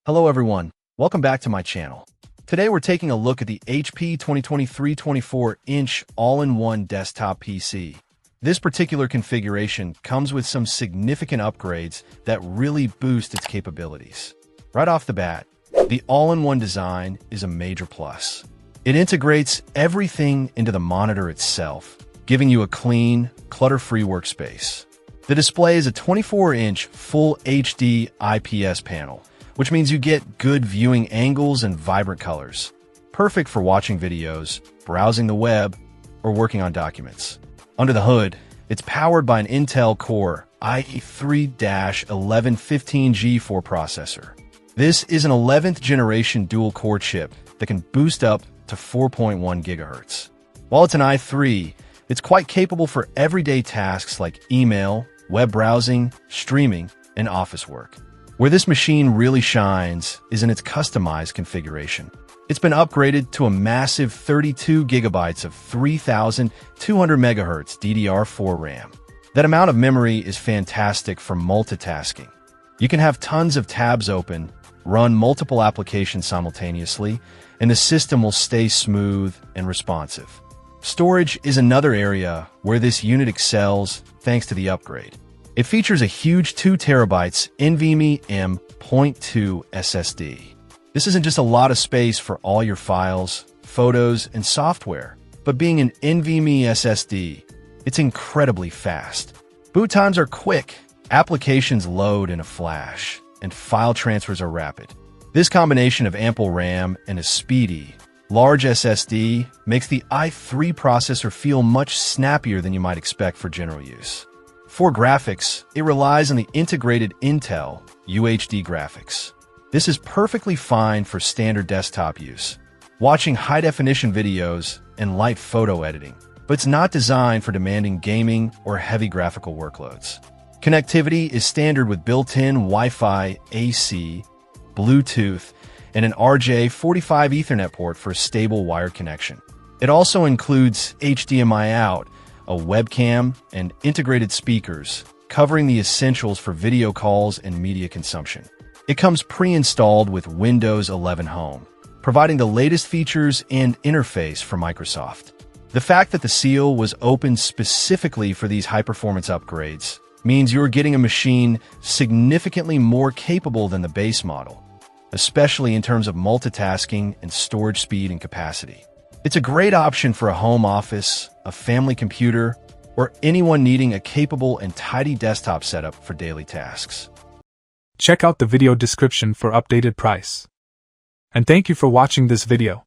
Hello everyone, welcome back to my channel. Today we're taking a look at the HP 2023 24-inch all-in-one desktop PC. This particular configuration comes with some significant upgrades that really boost its capabilities. Right off the bat, the all-in-one design is a major plus. It integrates everything into the monitor itself, giving you a clean, clutter-free workspace. The display is a 24-inch Full HD IPS panel, which means you get good viewing angles and vibrant colors. Perfect for watching videos, browsing the web, or working on documents. Under the hood, it's powered by an Intel Core i3-1115G4 processor. This is an 11th generation dual-core chip that can boost up to 4.1 GHz. While it's an i3, it's quite capable for everyday tasks like email, web browsing, streaming, and office work. Where this machine really shines is in its customized configuration. It's been upgraded to a massive 32 GB of 3200 MHz DDR4 RAM. That amount of memory is fantastic for multitasking. You can have tons of tabs open, run multiple applications simultaneously, and the system will stay smooth and responsive. Storage is another area where this unit excels thanks to the upgrade. It features a huge 2 TB NVMe M.2 SSD. This isn't just a lot of space for all your files, photos, and software, but being an NVMe SSD, it's incredibly fast. Boot times are quick, applications load in a flash, and file transfers are rapid. This combination of ample RAM and a speedy, large SSD makes the i3 processor feel much snappier than you might expect for general use. For graphics, it relies on the integrated Intel UHD graphics. This is perfectly fine for standard desktop use, watching high-definition videos and light photo editing, but it's not designed for demanding gaming or heavy graphical workloads. Connectivity is standard with built-in Wi-Fi, AC, Bluetooth, and an RJ45 Ethernet port for a stable wired connection. It also includes HDMI out, a webcam, and integrated speakers, covering the essentials for video calls and media consumption. It comes pre-installed with Windows 11 Home, providing the latest features and interface for Microsoft. The fact that the seal was opened specifically for these high-performance upgrades means you're getting a machine significantly more capable than the base model, especially in terms of multitasking and storage speed and capacity. It's a great option for a home office, a family computer, or anyone needing a capable and tidy desktop setup for daily tasks. Check out the video description for updated price. And thank you for watching this video.